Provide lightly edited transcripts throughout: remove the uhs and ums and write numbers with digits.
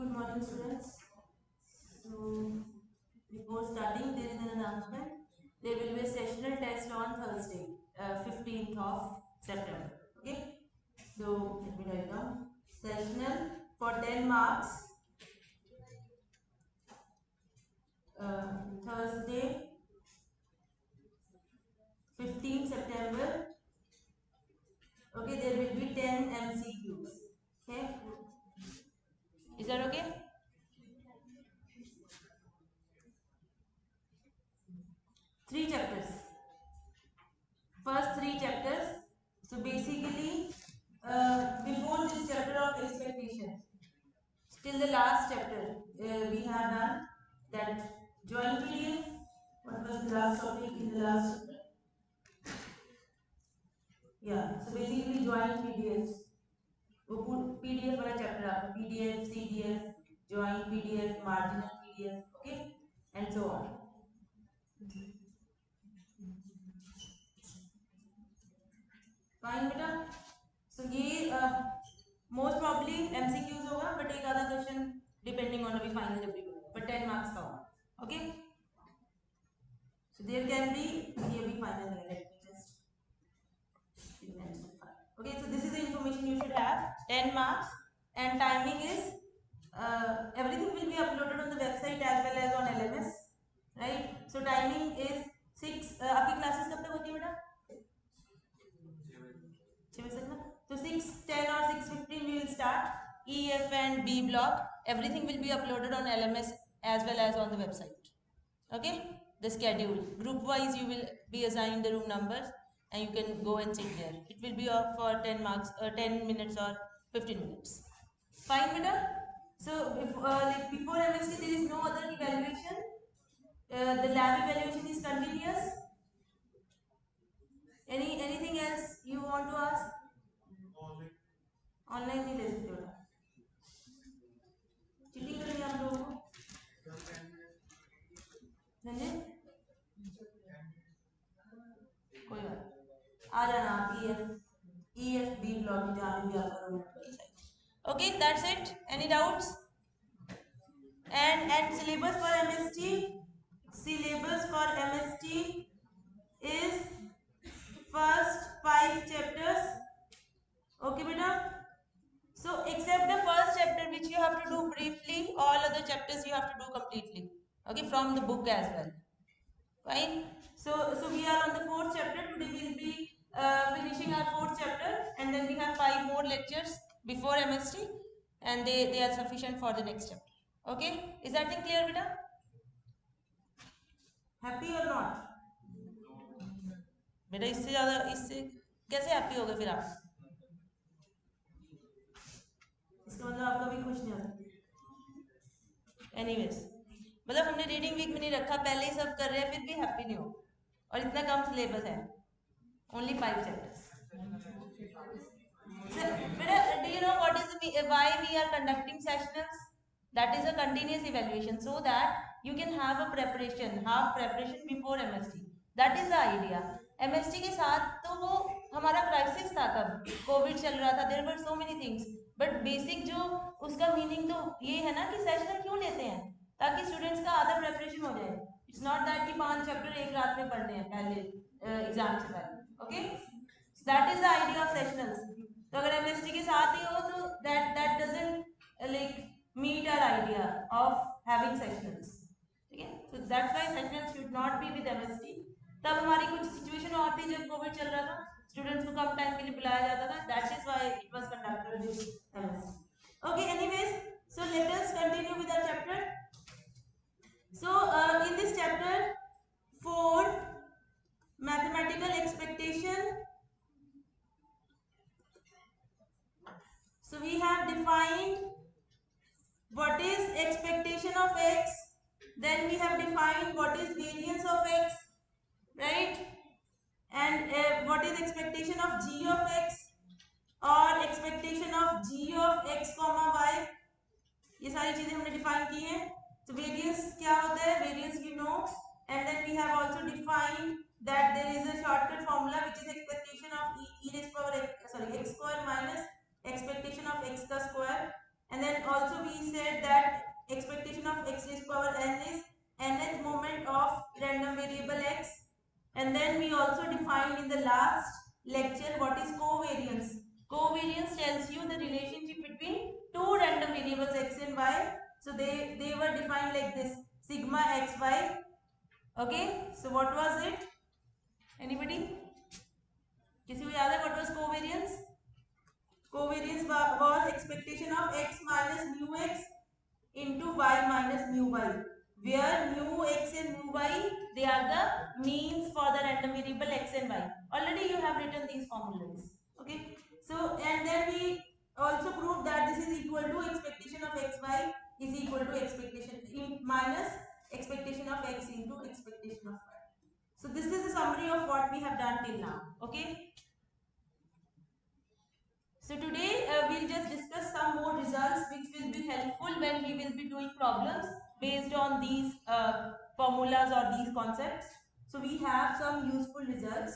good morning, students. So, before starting, there is an announcement. There will be a sessional test on Thursday, 15th of September. Okay? So, let me write down. Sessional for 10 marks, Thursday, 15th September. Okay, there will be 10 MCQs. Okay? Is that okay? Three chapters. First three chapters. So basically, before this chapter of expectation, till the last chapter, we have done that joint PDF. What was the last topic in the last chapter? Yeah. So basically, joint PDFs. वो PDF वाला chapter आपका PDF, CDF, joint PDF, marginal PDF, okay, and so on. Fine बेटा. So ये most probably MCQs होगा, but एक आधा question depending on अभी final जब भी होगा, but 10 marks का होगा, okay. So there can be ये अभी final है, let me just okay. So this is the information you should have. 10 marks and timing is everything will be uploaded on the website as well as on LMS, right? So timing is 6. आपकी classes कब तक होती है बेटा? 6 बजे तक ना. So 6:10 or 6:15 we will start. E, F and B block. Everything will be uploaded on LMS as well as on the website. Okay? The schedule. Group wise you will be assigned the room numbers and you can go and sit there. It will be off for 10 marks, 10 minutes or 15 minutes. Fine, beta? So if like before MSc there is no other evaluation. The lab evaluation is continuous. Anything else you want to ask? Online नहीं ले सकते बेटा. Cheating करेंगे आप लोगों को. समझे? कोई बात. आ जाना आप EF B ब्लॉक में जहाँ भी आपका रूम है. Okay, that's it. Any doubts? And syllabus for MST. Syllabus for MST is first 5 chapters. Okay, beta. So except the first chapter which you have to do briefly, all other chapters you have to do completely. Okay, from the book as well. Fine. So we are on the 4th chapter. Today we will be finishing our 4th chapter, and then we have 5 more lectures before MST, and they are sufficient for the next chapter. Okay, is that thing clear, beta? Happy or not? बेटा इससे ज़्यादा इससे कैसे happy हो गए फिर आप? इसका मतलब आपका भी खुश नहीं हो सकता. एनीवेज, मतलब हमने रीडिंग वीक में नहीं रखा, पहले ही सब कर रहे हैं फिर भी हैप्पी नहीं हो. और इतना कम सिलेबस है, only 5 chapters. So, do you know what is why we are conducting sessionals? That is a continuous evaluation, so that you can have a preparation, have preparation before MST. That is the idea. MST के साथ तो वो हमारा crisis था, तब Covid चल रहा था, there were so many things. But basic जो उसका मीनिंग तो ये है ना कि सेशनल क्यों लेते हैं, ताकि स्टूडेंट्स का आधा प्रेपरेशन हो जाए. इट्स नॉट दैट कि 5 चैप्टर एक रात में पढ़ने हैं पहले एग्जाम से पहले. Okay, that is the idea of sessionals. तो अगर एमएसटी के साथ ही हो तो that doesn't like meet our idea of having sectionals. ठीक है, so that's why sectionals should not be with MST. तब हमारी कुछ सिचुएशन और थी जब कोविड चल रहा था, स्टूडेंट्स को कम टाइम के लिए बुलाया जाता था. that is why it was conducted with MST. Okay, anyways, so let us continue with our chapter. So in this chapter 4, mathematical expectation. So we have defined what is expectation of x, then we have defined what is variance of x, right? And what is expectation of g of x or expectation of g of x comma y. ये सारी चीजें हमने define की हैं. So variance क्या होता है? Variance you know, and then we have also defined that there is a shortcut formula which is expectation of e raised power x, sorry, x square minus expectation of x का square. And then also we said that expectation of x raised to power n is nth moment of random variable x. And then we also defined in the last lecture what is covariance. Covariance tells you the relationship between two random variables x and y. So they were defined like this: sigma xy. Okay, so what was it? Anybody? किसी को याद है what was covariance? Covariance was expectation of x minus mu x into y minus mu y, where mu x and mu y, they are the means for the random variable x and y. Already you have written these formulas. Okay, so and then we also proved that this is equal to expectation of xy is equal to expectation minus expectation of x into expectation of y. So this is a summary of what we have done till now. Okay, so today we'll just discuss some more results which will be helpful when we will be doing problems based on these formulas or these concepts. So we have some useful results.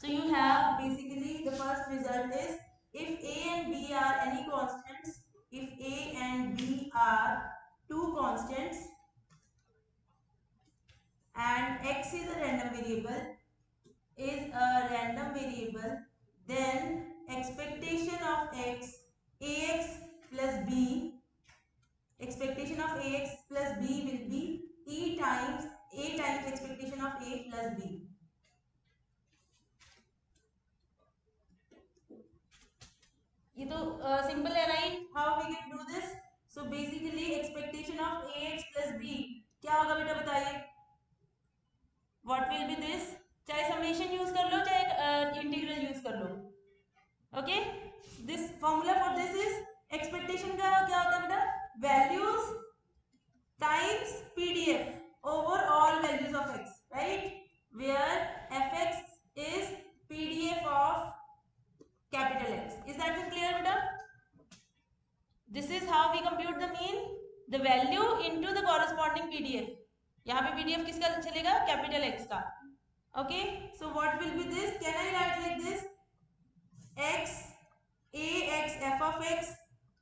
So you have basically the first result is if A and B are any constants, if A and B are two constants and x is a random variable, then expectation of x, ax plus b, expectation of ax plus b will be a times expectation of a plus b. ये तो simple है, right? How we can do this? So basically expectation of ax plus b क्या होगा बेटा, बताइए? What will be this? चाहे summation use कर लो, चाहे इंटीग्रल यूज कर लो. Okay, this formula for this is expectation का क्या होता है बेटा? Values times pdf over all values of x, right? Where fx is pdf of capital X. Is that clear beta? This is how we compute the mean, the value into the corresponding pdf. यहाँ पे pdf किसका चलेगा? Capital X का. Okay, so what will be this? Can I write like this? x ax f of x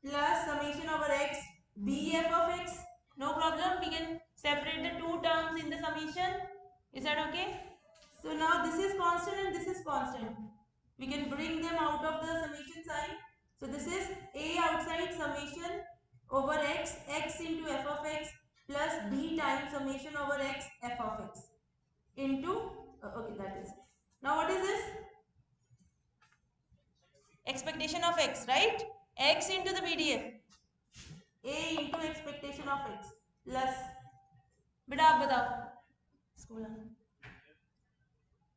plus summation over x b f of x. No problem, we can separate the two terms in the summation. Is that okay? So now this is constant and this is constant. We can bring them out of the summation sign. So this is a outside summation over x into f of x plus b times summation over x f of x into okay, that is. Now what is this? Expectation of x, right? X into the pdf, a into expectation of x plus, बेटा आप बताओ school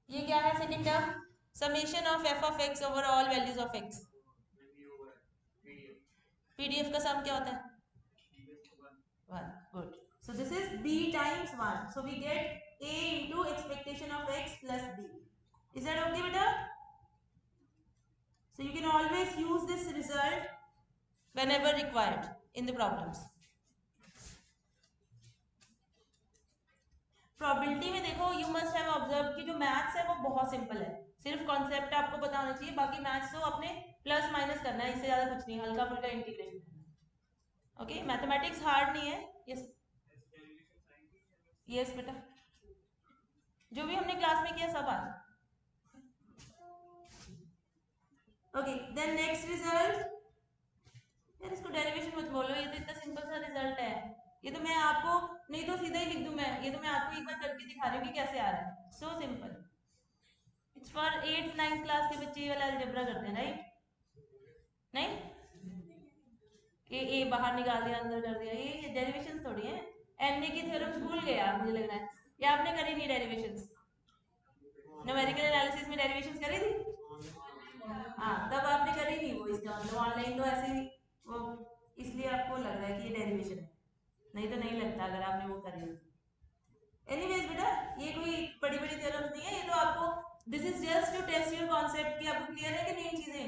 ये क्या है? Second term summation of f of x over all values of x. pdf का सम क्या होता है? 1. Good. So this is b times 1. So we get a into expectation of x plus b. Is that okay beta? So you can always use this result whenever required in the problems. Probability में देखो, you must have observe कि जो maths है वो बहुत simple है, सिर्फ concept आपको पता होना चाहिए, बाकी मैथ्स तो अपने प्लस माइनस करना है, इससे ज्यादा कुछ नहीं, हल्का फुल्का इंटीग्रेशन करना है. ओके, मैथमेटिक्स हार्ड नहीं है. यस यस बेटा, जो भी हमने क्लास में किया सब आज. Okay, then next result. यार इसको डेरिवेशन मत बोलो, ये तो इतना सिंपल सा रिजल्ट है. ये तो मैं आपको नहीं तो सीधा ही लिख दूं मैं, ये तो मैं आपको एक बार करके दिखा रही हूँ कि कैसे आ रहा है. So simple. It's for 8th 9th class के बच्चे वाला अलजेब्रा करते हैं, राइट? नहीं, ए बाहर निकाल दिया, अंदर कर दिया, ये डेरिवेशंस थोड़ी है. एन की थ्योरम्स भूल गए आप, मुझे लग रहा है, या आपने करी नहीं डेरिवेशंस? न्यूमेरिकल एनालिसिस में डेरिवेशंस करी थी? हाँ, तब आपने करी नहीं वो, इसका मतलब ऑनलाइन तो ऐसे ही वो, इसलिए आपको लग रहा है कि ये डेरिवेशन है, नहीं तो नहीं लगता अगर आपने वो करी. एनीवेज बेटा, ये कोई बड़ी बड़ी थ्योरम्स नहीं है, ये तो आपको this is just to test your concept कि आपको क्लियर है कि नहीं चीजें.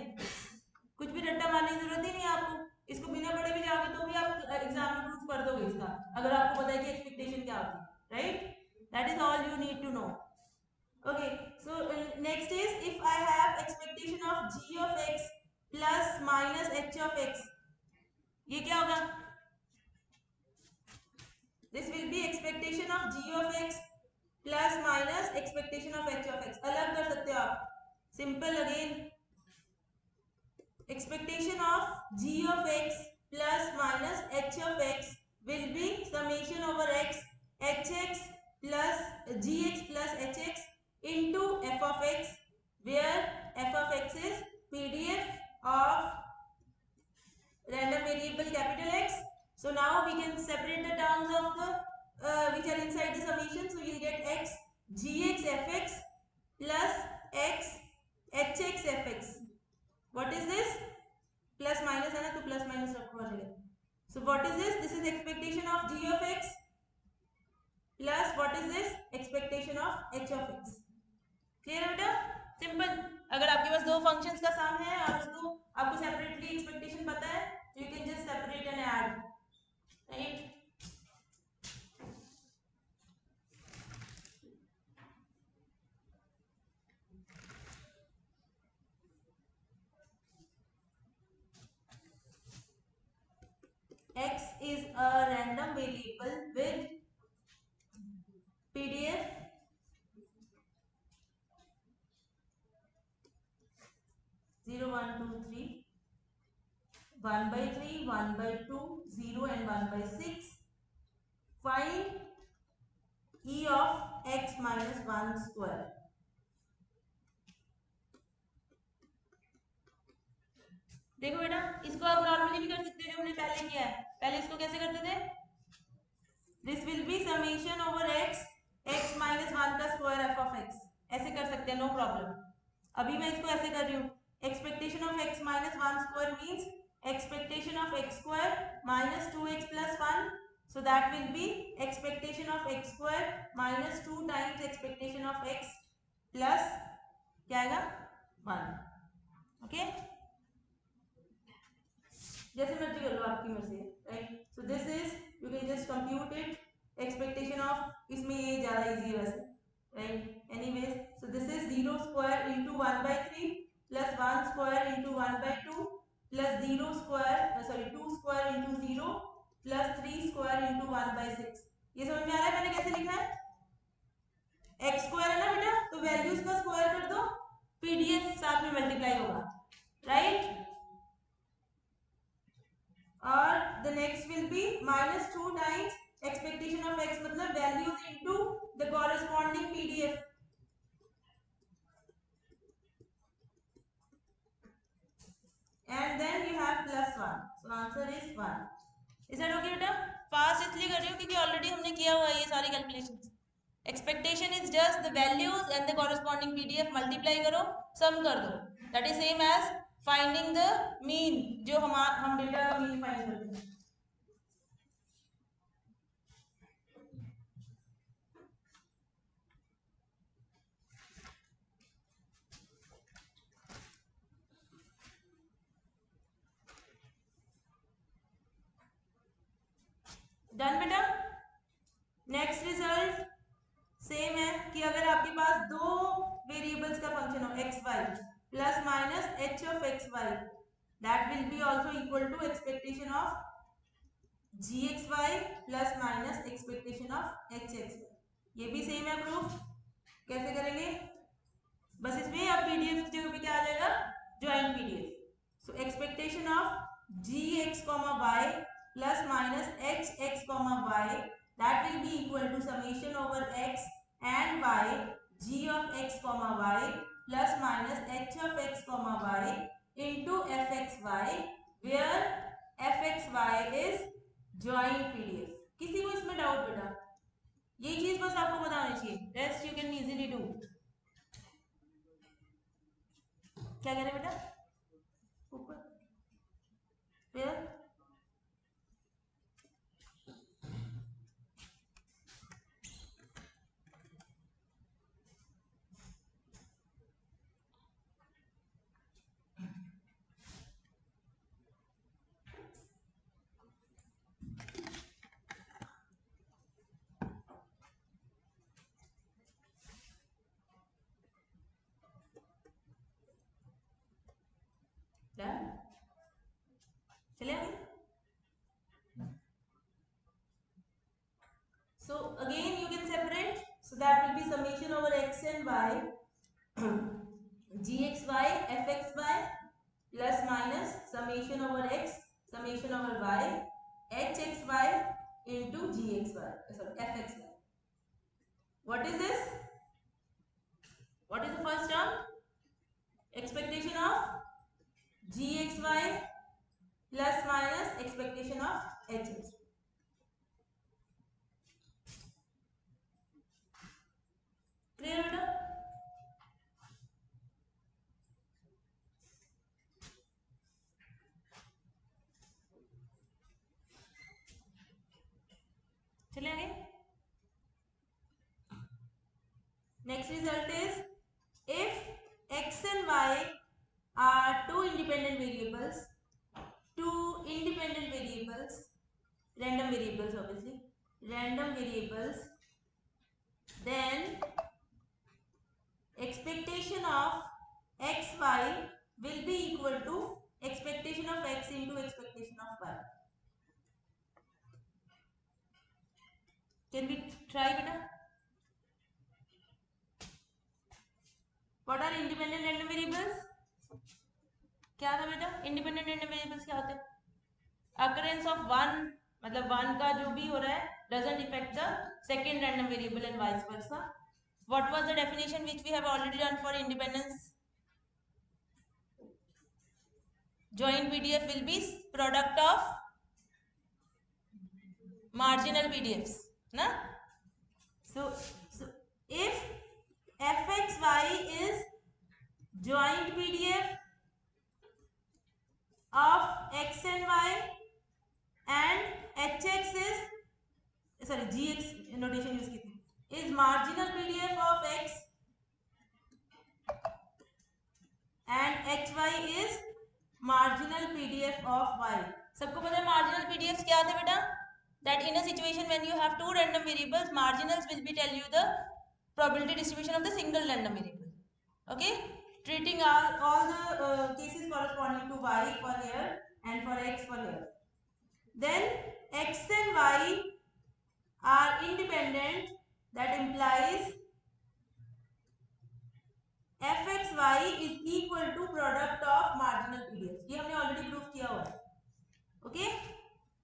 कुछ भी रट्टा मारने की जरूरत ही नहीं है आपको, इसको बिना पढ़े भी जाओगे तो भी आप एग्जाम में प्रूफ कर दोगे इसका, अगर आपको पता है कि एक्सपेक्टेशन क्या होती है, right? That is all you need to know. Okay, so next is if I have expectation of g of x plus minus h of x, ये क्या होगा? This will be expectation of g of x plus minus expectation of h of x. अलग कर सकते हो आप. Simple again. Expectation of g of x plus minus h of x will be summation over x hx plus gx plus hx into f of x, where f of x is PDF of random variable capital X. So now we can separate the terms of the which are inside the summation. So you get x gx fx plus x hx fx. What is this? Plus minus है ना, तो plus minus रखो आ जाएगा. So what is this? This is expectation of g of x plus what is this? Expectation of h of x. Clear है बेटा? Simple. अगर आपके पास दो फंक्शंस का सम है और उसको आपको सेपरेटली एक्सपेक्टेशन पता है, तो you can just separate and add, right? X is a random variable with PDF 0, 1, 2, 3, 1 by 3, 1 by 2, 0 and 1 by 6. Find e of x minus 1 square. देखो बेटा, इसको आप नॉर्मली भी कर सकते हो जो हमने पहले किया है. पहले इसको कैसे करते थे? This will be summation over x minus 1 का स्क्वायर f ऑफ x. ऐसे कर सकते हैं, नो प्रॉब्लम. अभी मैं इसको ऐसे कर रही हूँ. Expectation of x minus 1 square means expectation of x square minus 2x plus 1. So that will be expectation of x square minus 2 times expectation of x plus क्या आएगा? 1. Okay? जैसे मर्जी कर लो, आपकी मर्जी है, right? So this is, you can just compute it. Expectation of, इसमें ये ज्यादा इजी है वैसे, right? Anyways, so this is 0 square into 1 by 3 plus 1 square into 1 by 2 plus 0 square, sorry 2 square into 0 plus 3 square into 1 by 6. ये समझ में आ रहा है मैंने कैसे लिखा है? एक्स स्क्वायर है ना बेटा, तो वैल्यूज का स्क्वायर कर दो, पीडीएफ साथ में मल्टीप्लाई होगा, राइट? और the next will be minus 2 times expectation of x, मतलब values into the corresponding PDF. And then you have plus 1. So answer is 1. Is that okay बेटा? फास्ट इसलिए कर रही हूँ क्योंकि ऑलरेडी हमने किया हुआ है ये सारी calculations. Expectation is just the values and the corresponding PDF, multiply करो, सम कर दो. That is same as finding the mean, जो हम डेटा का मीन फाइंड करते हैं. डन बेटा? नेक्स्ट रिजल्ट सेम है कि अगर आपके पास दो वेरिएबल्स का फंक्शन हो x y plus minus h of x y, that will be also equal to expectation of g x y plus minus expectation of h x y. ये भी same है प्रूफ. कैसे करेंगे? बस इसमें अब पीडीएफ की जगह पे क्या आ जाएगा? Joint PDF. So expectation of g x comma y plus minus h x comma y, that will be equal to summation over x and y g of x comma y plus minus h of x comma y into fxy, where fxy is joint PDF. किसी को इसमें doubt बेटा? ये चीज बस आपको पता होनी चाहिए, rest you can easily do. क्या करें बेटा? ऊपर, फिर gxy fxy plus minus summation over x summation over y hxy into gxy, sorry, fxy. What is this? What is the first term? Expectation of gxy plus minus expectation of hx. Clear बेटा? चले आगे. Next result is if x and y are two independent variables, random variables obviously, random variables, then expectation of xy will be equal to expectation of x into expectation of y. Can we try beta? What are independent random variables? क्या था बेटा? Independent random variables क्या होते हैं? Occurrence of one, मतलब one का जो भी हो रहा है doesn't effect the second random variable and vice versa. What was the definition which we have already done for independence? Joint PDF will be product of marginal PDFs, na? So if fxy is joint PDF of x and y and hx is, sorry, gx notation use की थी, is marginal PDF of x and hy is marginal PDF of y. सबको पता है marginal PDFs क्या थे बेटा? That in a situation when you have two random variables, marginals will be tell you the probability distribution of the single random variable. Okay, treating all the cases corresponding to y for here and for x for here. Then x and y are independent, that implies fxy is equal to product of marginal PDFs. ये हमने already prove किया हुआ है. Okay,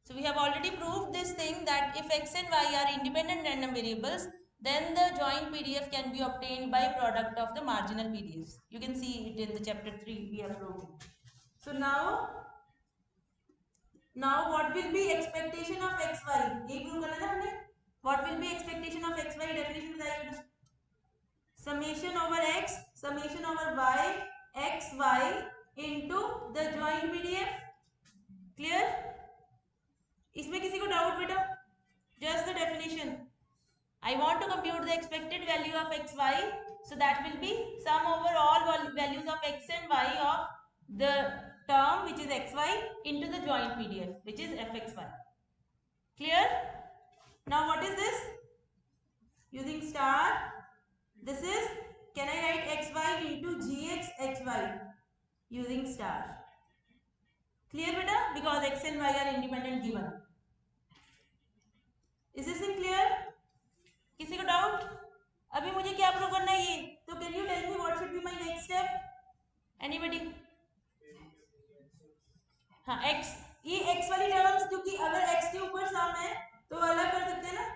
so we have already proved this thing that if x and y are independent random variables, then the joint PDF can be obtained by product of the marginal PDFs. You can see it in the chapter 3 we have proved it. So now what will be expectation of xy? ये prove करना ना हमने. What will be expectation of xy? Definition बताइए बेटा. Summation over x summation over y xy into the joint PDF. Clear? इसमें किसी को doubt बेटा? Just the definition. I want to compute the expected value of xy, so that will be sum over all values of x and y of the term which is xy into the joint PDF which is fxy. Clear? Now what is this? Using star, this is, can I write xy into gx hy using star? Clear beta? Because x and y are independent given. Is this in clear? किसी को doubt? अभी मुझे क्या prove करना है ये? तो can you tell me what should be my next step? Anybody? हाँ, x, ये x वाली टर्म्स, क्योंकि अगर x के ऊपर सम है तो अलग कर सकते हैं ना.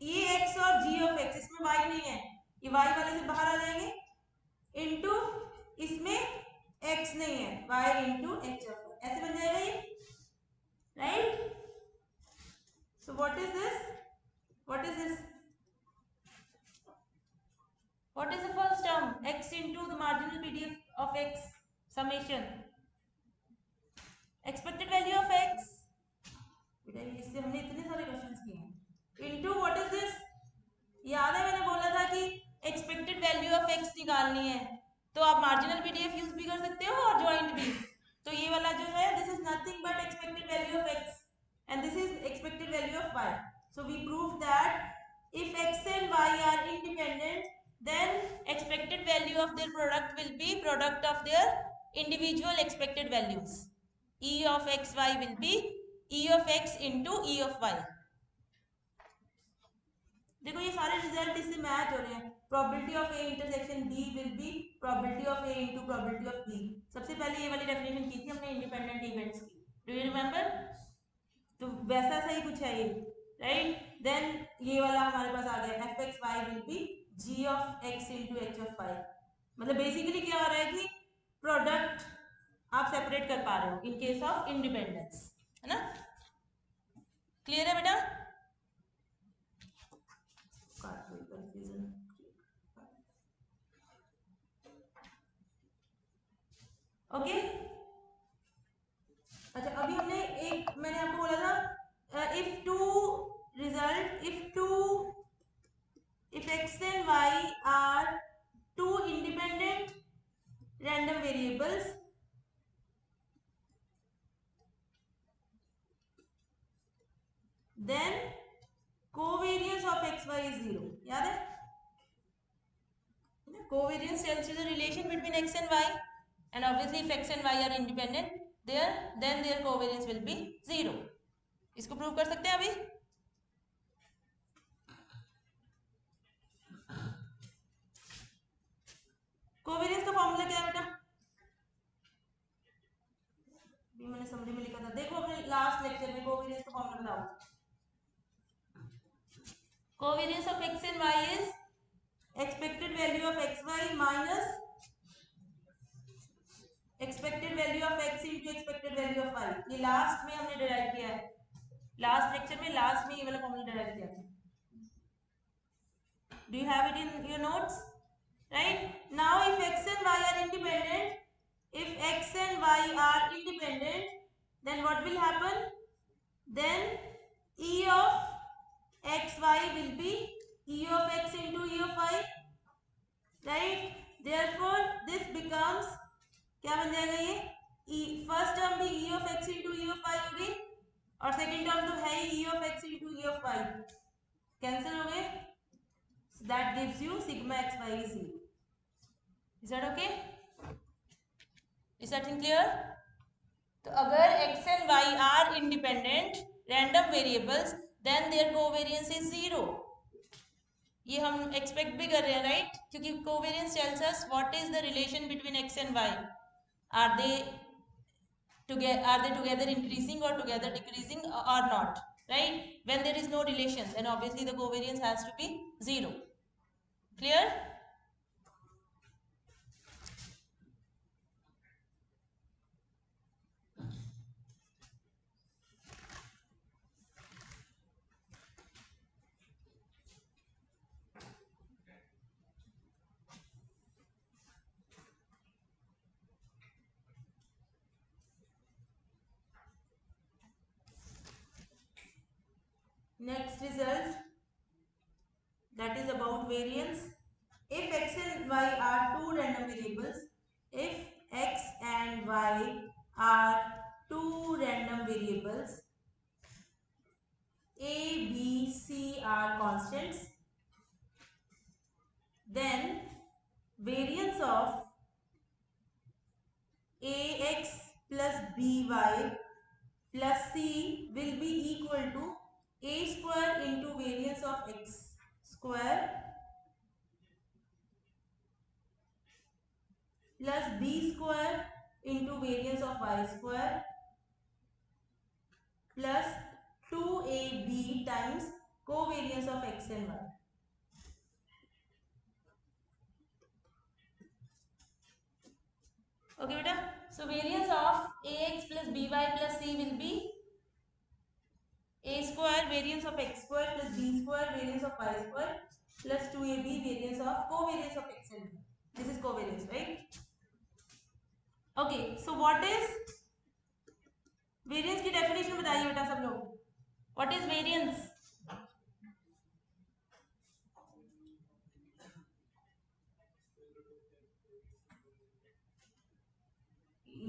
ये x और g ऑफ x, इसमें y नहीं है, ये y वाले से बाहर आ जाएंगे, इनटू इसमें x नहीं है, y into h of y, ऐसे बन जाएगा ये, right? So what is this? What is this? What is the first term? X into the marginal PDF of x summation. Expected value of x. बेटा इससे हमने इतने सारे क्वेश्चंस किए हैं. Into what is this? याद है मैंने बोला था कि expected value of x निकालनी है, तो आप marginal PDF यूज भी कर सकते हो और joint भी. तो ये वाला जो है, this is nothing but expected value of x and this is expected value of y. So we proved that if x and y are independent, then expected value of their product will be product of their individual expected values. E of xy will be E of x into E of y. देखो ये सारे result इससे match हो रहे हैं। Probability of A intersection B will be probability of A into probability of B. सबसे पहले ये वाली डेफिनेशन की थी हमने इंडिपेंडेंट इवेंट्स की, डू यू रिमेंबर? तो वैसा सही कुछ है ये, राइट। देन ये वाला हमारे पास आ गया f x y will be g of x into h of y. मतलब बेसिकली क्या हो रहा है कि प्रोडक्ट आप सेपरेट कर पा रहे हो इन केस ऑफ इंडिपेंडेंस, है ना? क्लियर है बेटा? कंफ्यूजन। ओके। अच्छा अभी हमने एक मैंने आपको बोला था if two result if x and y are two independent random variables, then covariance of xy is 0. याद है? Covariance tells you the relation between x and y, and obviously if x and y are independent then their covariance will be 0. इसको prove कर सकते हैं अभी? Covariance का formula क्या है बेटा? भी मैंने समरी में लिखा था, देखो अपने लास्ट लेक्चर में कोवेरियंस का फॉर्मूला बताओ। Covariance of x and y is expected value of xy minus expected value of x into expected value of y। ये लास्ट में हमने डिराइव किया है, लास्ट लेक्चर में लास्ट में ये वाला फॉर्मूला डिराइव किया था। Do you have it in your notes? Right? Now if x and y are independent, then what will happen? Then e of xy will be e of x into e of y, right? Therefore this becomes क्या बन जाएगा ये? e first term भी e of x into e of y होगी और second term तो है ही e of x into e of y, cancel हो गए। So that gives you sigma xy is 0. Is that okay? Is that thing clear? तो अगर x and y are independent random variables then their covariance is 0. ये हम expect भी कर रहे हैं, राइट? क्योंकि covariance tells us what is the relation between x and y. Are they together increasing or together decreasing or not, right? When there is no relation then obviously the covariance has to be 0. Clear? Next result, that is about variance. If x and y are two random variables, if x and y are two random variables, a, b, c are constants, then variance of ax plus by plus c will be equal to a square into variance of x square plus b square into variance of y square plus 2ab times covariance of x and y. Okay beta, so variance of ax plus by plus c will be a square variance of x square plus b square variance of y square plus 2ab variance of covariance of x and y. This is covariance, right? Okay, so what is variance की definition बताइए बेटा सब लोग, what is variance?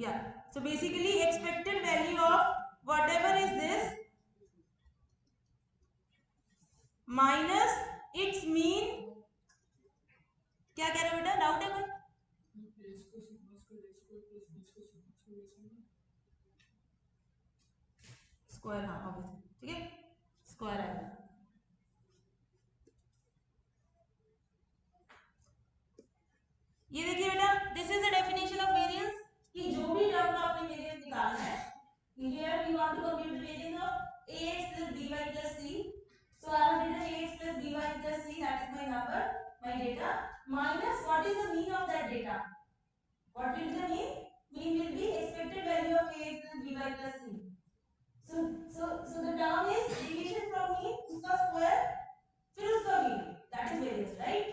Yeah, so basically expected value of whatever is this minus its mean. क्या कह रहे हो बेटा, डाउट है कोई? स्क्वायर, हाँ ऑब्वियसली, ठीक है, स्क्वायर आएगा। by plus c. So the term is deviation from mean, उसका square फिर उसका mean, that is variance, right?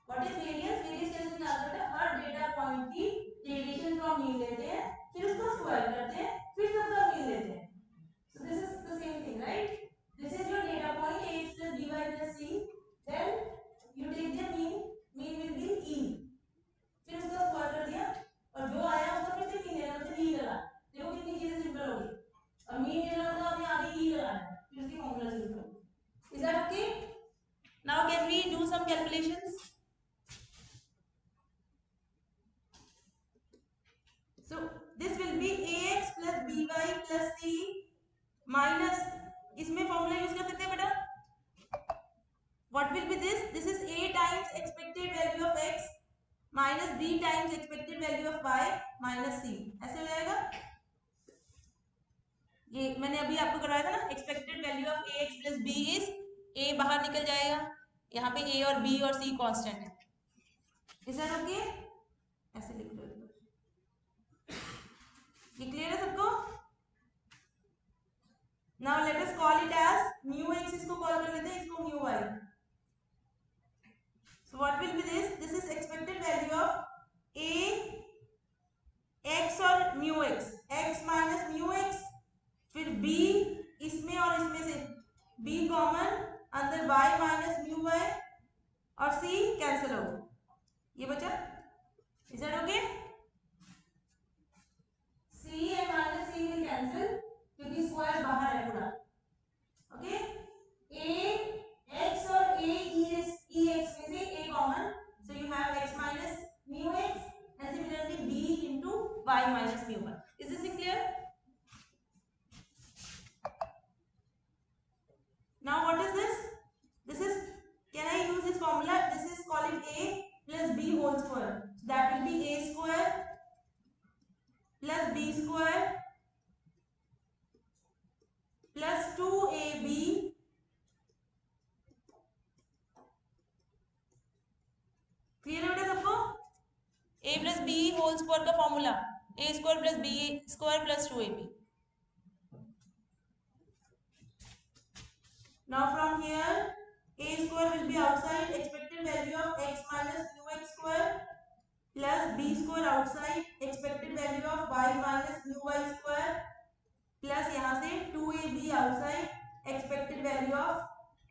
What is variance? Variance कैसे निकालते हैं? हर डेटा पॉइंट की deviation from mean लेते हैं, फिर उसका square करते हैं, फिर सबका mean लेते हैं. So this is the same thing, right? This is your data point ax plus by plus c. Then you take the mean. Mean will be e. फिर उसका square कर दिया और जो आया उसका फिर से mean लेना, मतलब e लगा. देखो कितनी चीजें सिंपल हो गई. और mean लेना मतलब आपने आगे e लगाना है, फिर उसकी फॉर्मूला यूज करो. Is that okay? Now can we do some calculations? So this will be ax plus by plus c minus, इसमें फॉर्मूला यूज कर सकते हैं बेटा. What will be this? This is a times expected value of x minus b times expected value of y minus c. ऐसे हो जाएगा. ये मैंने अभी आपको करवाया था ना, expected value of ax plus b is a बाहर निकल जाएगा. यहाँ पे a और b और c कांस्टेंट है. Is that okay? ऐसे लिख लो. ये क्लियर है सबको? Now let us call it as mu x. इसको कॉल कर लेते हैं, इसको mu y. So what will be this? This is expected value of a x और mu x. X minus mu x. फिर b इसमें और इसमें से b कॉमन, अंदर y minus mu y और c कैंसिल हो. ये बचा. Is that okay? c and minus c will cancel क्योंकि स्क्वायर बाहर है पूरा. Okay? a x और a e x में से a common, so you have x minus mu x and similarly b into y minus mu y. Is this clear? Now what is this? This is, can I use this formula? This is call it a plus b whole square. So that will be a square plus b square plus 2ab clear है बेटा सबको? a plus b whole square का formula a square plus b square plus 2ab. Now from here a square will be outside, expected value of x minus mu x square plus b square outside, expected value of y minus mu y square plus यहाँ से 2ab outside, expected value of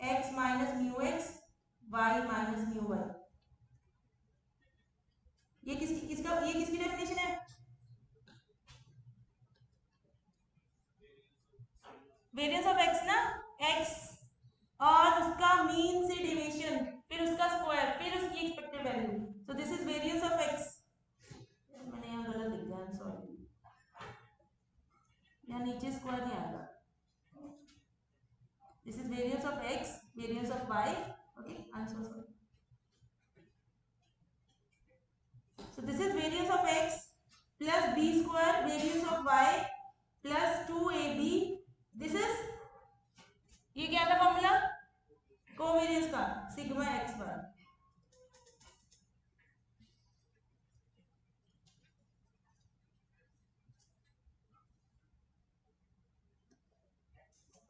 x minus mu x y minus mu y. ये किसकी definition है? Variance of x ना, x और उसका mean से deviation, फिर उसका स्क्वायर, फिर उसकी expected value. So this is variance of x. मैंने यहाँ गलत लिख दिया, आई एम सॉरी. यहाँ नीचे स्क्वायर नहीं आएगा. This is variance of x, variance of y. Okay, I am so sorry. So this is variance of x plus b square, variance of y plus 2ab. This is, ये क्या था formula? Covariance का, sigma x बार.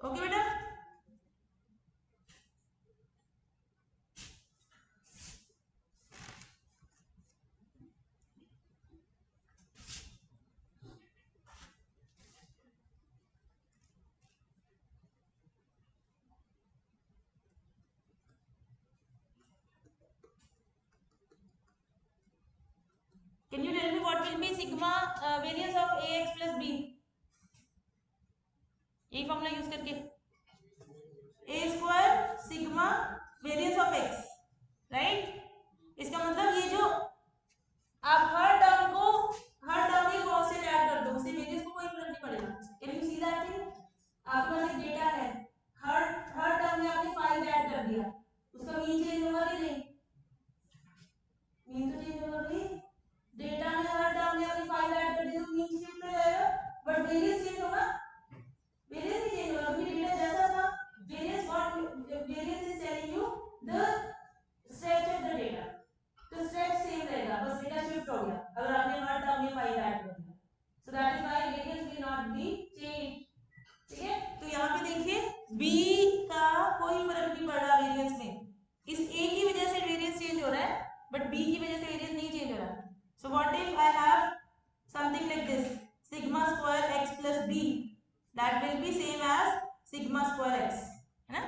Okay बेटा? Can you tell me what will be sigma variance of ax plus b? यही formula use करके a square sigma variance of x, right? इसका मतलब ये जो आप हर टर्म में कांस्टेंट ऐड कर दो, उससे वेरिएंस को कोई फर्क नहीं पड़ेगा. Can you see that thing? आपके पास एक डेटा है, हर टर्म में आपने 5 ऐड कर दिया, उसका मीन चेंज होगा कि नहीं? मीन तो चेंज होगा भाई. डेटा में हर टर्म में आपने 5 ऐड कर दिया तो मीन शिफ्ट हो जाएगा, बट वेरिएंस चेंज होगा? वेरिएंस नहीं चेंज होगा क्योंकि डेटा जैसा था. Variance is telling you the stretch of the data. तो स्ट्रेच सेम रहेगा, बस डेटा शिफ्ट हो गया अगर आपने हर टर्म में 5 ऐड कर दिया. सो So that is why variance will not be changed. ठीक है, तो यहाँ पे देखिए b का कोई फर्क नहीं पड़ रहा वेरिएंस में, इस a की वजह से वेरिएंस चेंज हो रहा है बट b की वजह से वेरिएंस नहीं चेंज हो रहा. So what if I have something like this sigma square x plus b, that will be same as sigma square x, है ना,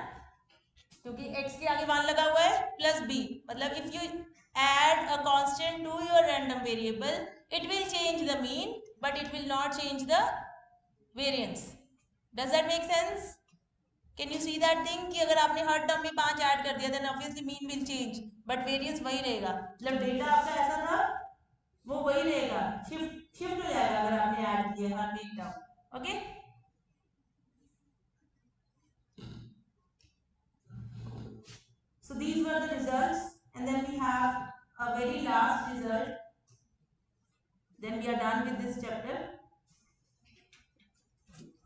क्योंकि x के आगे 1 लगा हुआ है प्लस b, मतलब if you add a constant to your random variable it will change the mean but it will not change the variance. Does that make sense? Can you see that thing कि अगर आपने हर term में 5 add कर दिया then obviously mean will change but variance वही रहेगा, मतलब data आपका ऐसा था वो वही रहेगा, शिफ्ट हो जाएगा अगर आपने ऐड किया हर एक term. Okay, so these were the results and then we have a very last result, then we are done with this chapter,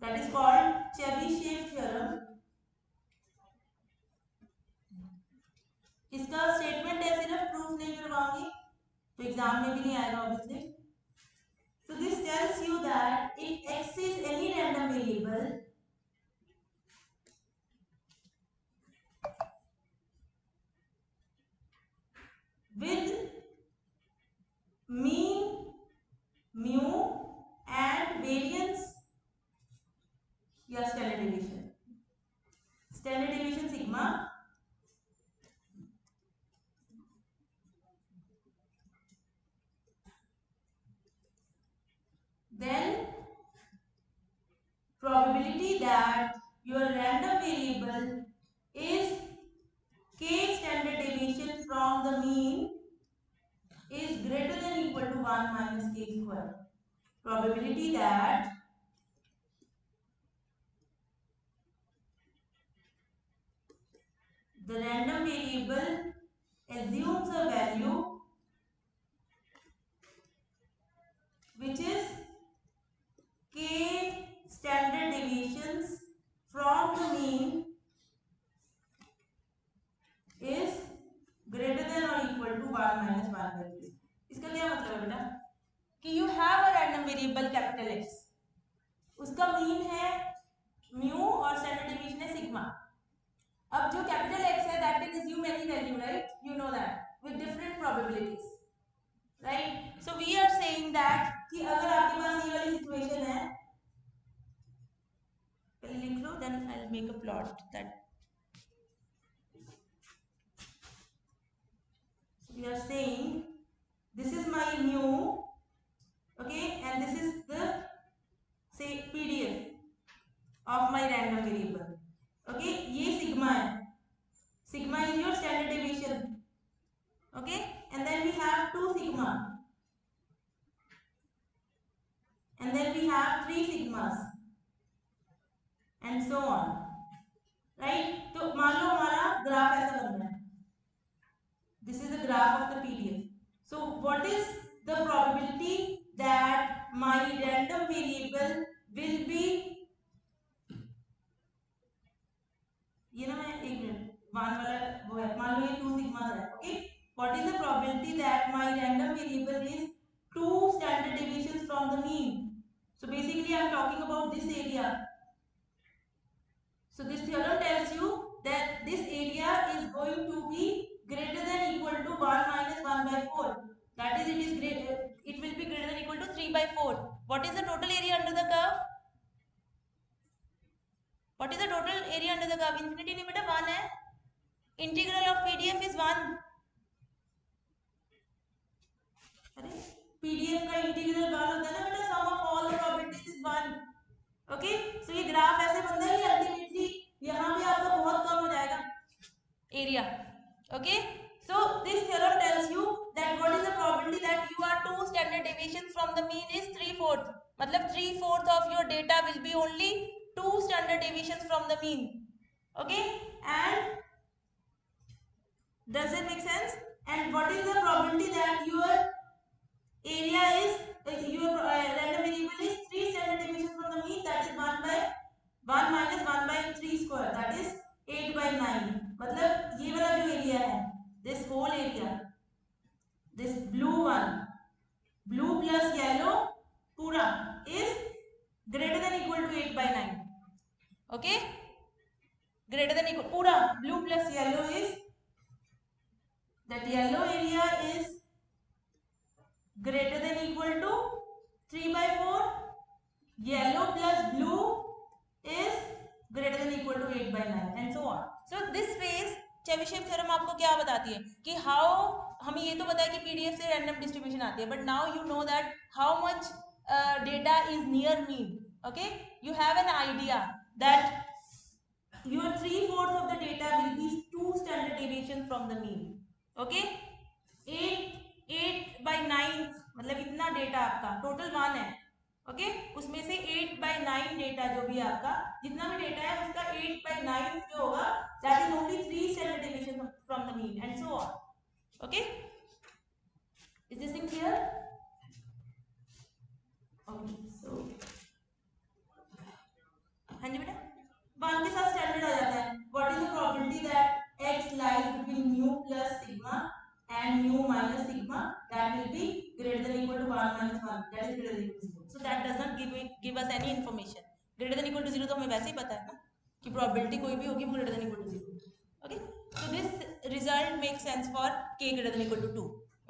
that is called Chebyshev theorem. इसका स्टेटमेंट है, सिर्फ प्रूफ नहीं करवाऊंगी तो एग्जाम में भी नहीं आएगा obviously. So this tells you that if x is any random variable with mean mu and variance या standard deviation sigma, then probability that your random variable is k standard deviation from the mean is greater than equal to 1 minus k square. Probability that the random variable assumes a value which is k standard deviations from the mean is greater than or equal to 1 minus 1 by 3. इसका क्या मतलब है बेटा कि you have a random variable capital X, उसका mean है mu और standard division है सिग्मा. अब जो कैपिटल X है that can assume any value, right? You know that with different probabilities, right? So we are saying that कि अगर आपके पास ये वाली सिचुएशन है, पहले लिख लो then I'll make a plot that we are saying this is my mu, okay, and this is the say PDF of my random variable, okay, ये sigma है, sigma is your standard deviation, okay, and then we have 2 sigma and then we have 3 sigmas and so on, right? तो मान लो हमारा graph ऐसा बन रहा है, this is the graph of the PDF. So what is the probability that my random variable will be, ये ना मैं एक मिनट वन वाला वो है, मान लो ये 2 सिग्मा है, okay, what is the probability that my random variable is 2 standard deviations from the mean? So basically I am talking about this area. So this theorem tells you that this area is going to be greater than equal to 1 minus 1 by 4. That is, it will be greater than equal to 3 by 4. What is the total area under the curve? What is the total area under the curve? Infinity नहीं बेटा 1 है. Integral of PDF is 1. अरे PDF का integral 1 होता है ना बेटा, sum of all the probabilities is 1. Okay, सो ये ग्राफ ऐसे बनता है कि अल्टीमेटली यहाँ पे आपका बहुत कम हो जाएगा area. Okay, so this theorem tells you that what is the probability that you are 2 standard deviations from the mean is 3/4, मतलब 3/4 of your data will be only 2 standard deviations from the mean. Okay, and does it make sense? And what is the probability that your area is your random variable is 3 standard deviations from the mean, that is 1 by 1 minus 1 by 3 square, that is 8 by 9. मतलब ये वाला जो area है, this whole area, this blue one, blue plus yellow पूरा 8/9. Okay, greater than equal, पूरा blue plus yellow is that yellow area is greater than equal to 3/4. Yellow plus blue is greater than equal to 8/9 and so on. So this phase Chebyshev theorem आपको क्या बताती है कि how, हमें ये तो पता है कि पीडीएफ से रैंडम डिस्ट्रीब्यूशन आती है, but now you know that how much data is near mean. Okay, you have an idea that your 3/4 of the data will be 2 standard deviations from the mean. Okay, 8/9 मतलब इतना data आपका total 1 है. Okay, उसमें से 8/9 data जो भी आपका जितना भी डेटा है उसका 8/9 जो होगा that is only 3 standard deviations from the mean and so on. Okay, is this thing clear? Okay, so हाँ जी बेटा, 1 के साथ स्टैंडर्ड आ जाता है. What is the probability that x lies between mu plus sigma and mu minus sigma that will be greater than equal to 1 minus 1, that is greater than equal to 0. So that does not give us any information. Greater than equal to 0 तो हमें वैसे ही पता है ना कि probability कोई भी होगी वो greater than equal to 0. Okay, so this result makes sense for k greater than equal to 2.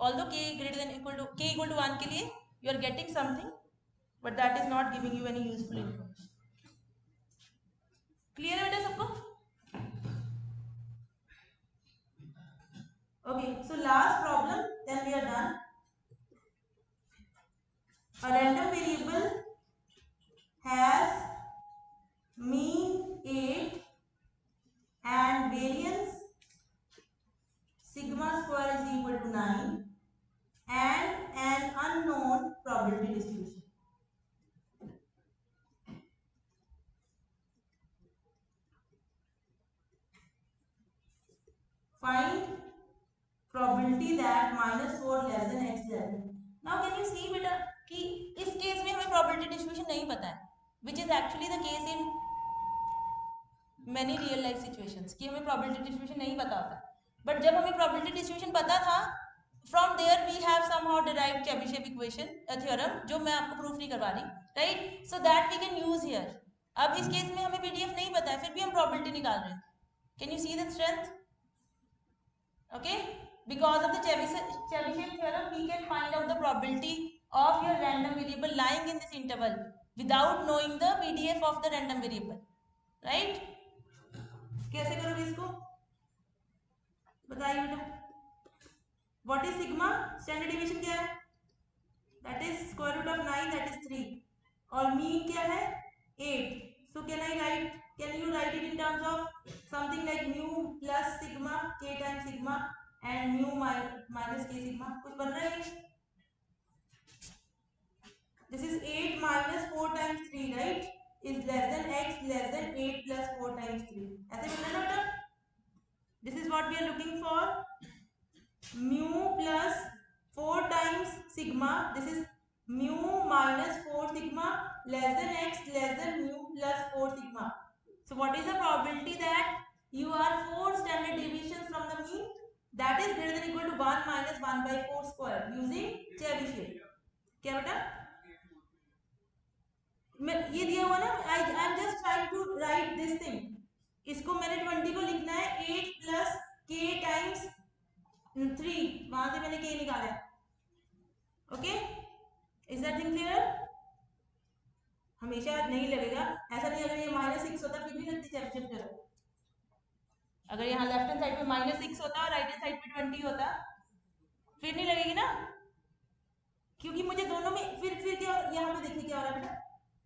Although k greater than equal to k equal to 1 के लिए you are getting something, but that is not giving you any useful information. Clear है बेटा सबको? Okay, so last problem, then we are done. A random variable has mean 8 and variance sigma square is equal to 9 and an unknown probability distribution. Find probability that -4 less than x less than. Now can you see बेटा कि इस case में हमें probability distribution नहीं पता है, which is actually the case in many real life situations कि हमें probability distribution नहीं पता होता. But जब हमें probability distribution पता था, from there we have somehow derived Chebyshev equation, a theorem जो मैं आपको proof नहीं करवा रही, right? So that we can use here. अब इस केस में हमें PDF नहीं पता है, फिर भी हम probability निकाल रहे हैं. Can you see the strength? Okay, because of the Chebyshev theorem we can find out the probability of your random variable lying in this interval without knowing the PDF of the random variable, right? कैसे करोगे इसको बताइए बेटा. What is sigma? Standard deviation क्या है? That is square root of 9, that is 3. और mean क्या है? 8. So can you write it in terms of something like mu plus sigma k times sigma and mu minus k sigma? कुछ बन रहा है? This is 8 minus 4 times 3, right? Is less than x less than 8 plus 4 times 3. ऐसे बन रहा है बेटा? This is what we are looking for. Mu plus 4 times sigma. This is mu minus 4 sigma less than x less than mu plus 4 sigma. So what is the probability that you are 4 standard deviations from the mean? That is greater than equal to 1 minus 1/4 square using Chebyshev. क्या बेटा? ये दिया हुआ ना, I am just trying to write this thing. इसको मैंने 20 को लिखना है 8 plus k times 3, वहां से मैंने k निकाला. Okay, is that thing clear? हमेशा नहीं लगेगा ऐसा नहीं, अगर ये -6 होता फिर भी लगती चेबीशेव थ्योरम. अगर यहाँ लेफ्ट हैंड साइड पे -6 होता और राइट हैंड साइड पे 20 होता फिर नहीं लगेगी ना, क्योंकि मुझे दोनों में फिर क्या यहाँ पे देखिए क्या हो रहा है बेटा.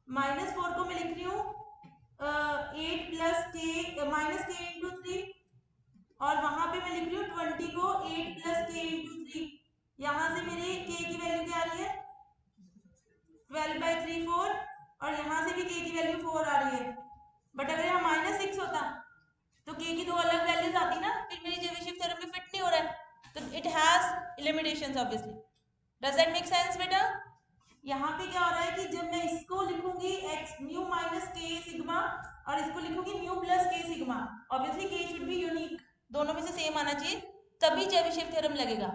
-4 को मैं लिख रही हूँ 8 plus k minus k into 3 और वहां पे मैं लिख रही हूँ 20 को 8 plus k into 3. यहाँ से मेरी k की वैल्यू क्या आ रही है? 12/3 4 और यहाँ से भी k की वैल्यू 4 आ रही है. बट अगर यहाँ -6 होता तो k की दो अलग वैल्यूज आती ना, फिर मेरी चेबीशेव थ्योरम में फिट नहीं हो रहा है. तो it has limitations obviously. Does that make sense बेटा? यहाँ पे क्या हो रहा है कि जब मैं इसको लिखूंगी x mu minus k sigma और इसको लिखूंगी mu plus k sigma, obviously k should be unique, दोनों में से सेम आना चाहिए तभी चेबीशेव थ्योरम लगेगा.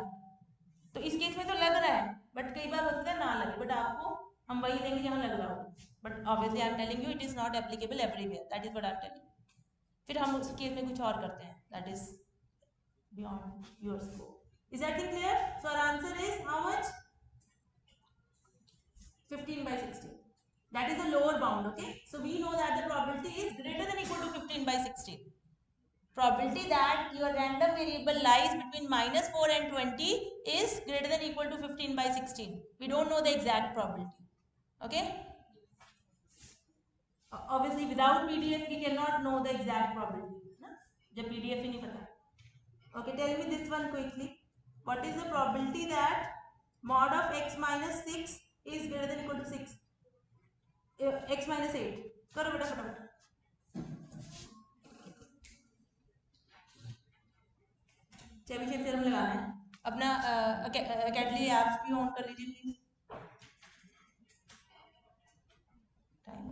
तो इस केस में तो लग रहा है, बट कई बार होता है ना लगे. बट आपको हम वही देंगे जहाँ लग रहा हो, but obviously I am telling you it is not applicable everywhere, that is what I am telling. फिर हम उस केस में कुछ और करते हैं, that is beyond your scope. Is that clear? So our answer is how much? 15/16. That is the lower bound. Okay, so we know that the probability is greater than equal to 15/16. Probability that your random variable lies between -4 and 20 is greater than equal to 15/16. We don't know the exact probability. Okay, obviously without PDF we cannot know the exact probability ना, जब PDF ही नहीं पता। Okay, tell me this one quickly. What is the probability that mod of x minus 6 is greater than equal to 6? X minus 8 करो बेटा फटाफट। Chebyshev theorem लगाना है अपना। कैटली ऐप्स भी ऑन कर लीजिए प्लीज। टाइम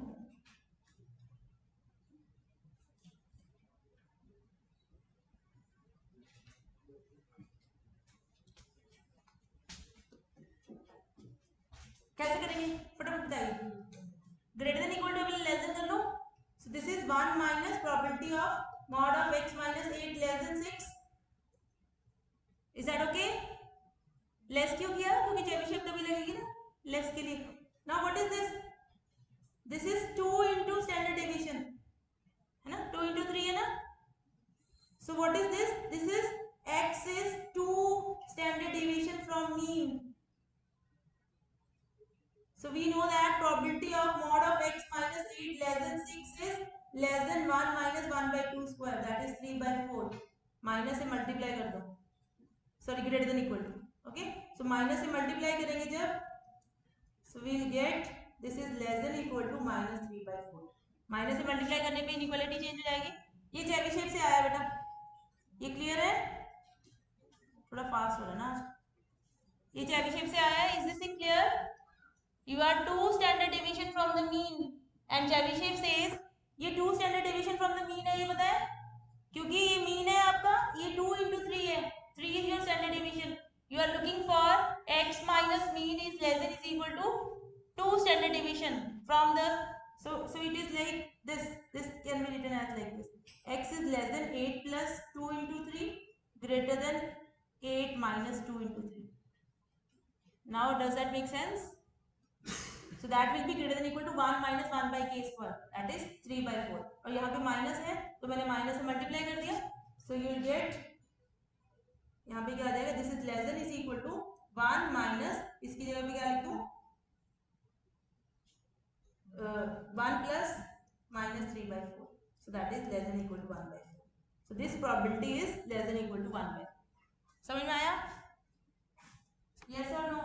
कैसे करेंगे फटाफट बताइए। Greater than equal to less than कर लो। So this is 1 minus probability of mod of x minus 8 less than 6। Is that okay? Less क्यों किया? क्योंकि चेबीशेव तभी लगेगी ना लेस के लिए। Now what is this? This is 2 into standard deviation है ना, 2 into 3 है ना। So what is this? This is x is 2 standard deviation from mean. So we know that probability of mod of x minus 8 less than 6 is less than 1 minus 1 by 2 square, that is 3/4. Minus से multiply कर दो, sorry greater than equal to. Okay, so minus से multiply करेंगे जब, so we will get this is less than equal to -3/4। Minus से multiply करने पे inequality change हो जाएगी। ये चेबीशेव से आया बेटा, ये क्लियर है? थोड़ा फास्ट हो रहा है ना आज, ये चेबीशेव से आया है। Is this thing clear? You are 2 standard deviation from the mean and Chebyshev says ये 2 standard deviation from the mean है, ये पता है क्योंकि ये mean है आपका, ये 2 into 3 है, 3 is your standard deviation. You are looking for x minus mean is less than is equal to 2 standard deviation from the, so it is like this can be written as like this, x is less than 8 plus 2 into 3 greater than 8 minus 2 into 3. Now does that make sense? So that will be greater than equal to 1 minus 1 by k square, that is 3/4. और यहाँ पे minus है तो मैंने minus से multiply कर दिया, so you will get यहाँ पे क्या आ जाएगा, this is less than is equal to 1 minus, इसकी जगह पे क्या लिख दूं, 1 plus -3/4, so that is less than equal to 1/4. So this probability is less than equal to 1/4. समझ में आया? Yes or no?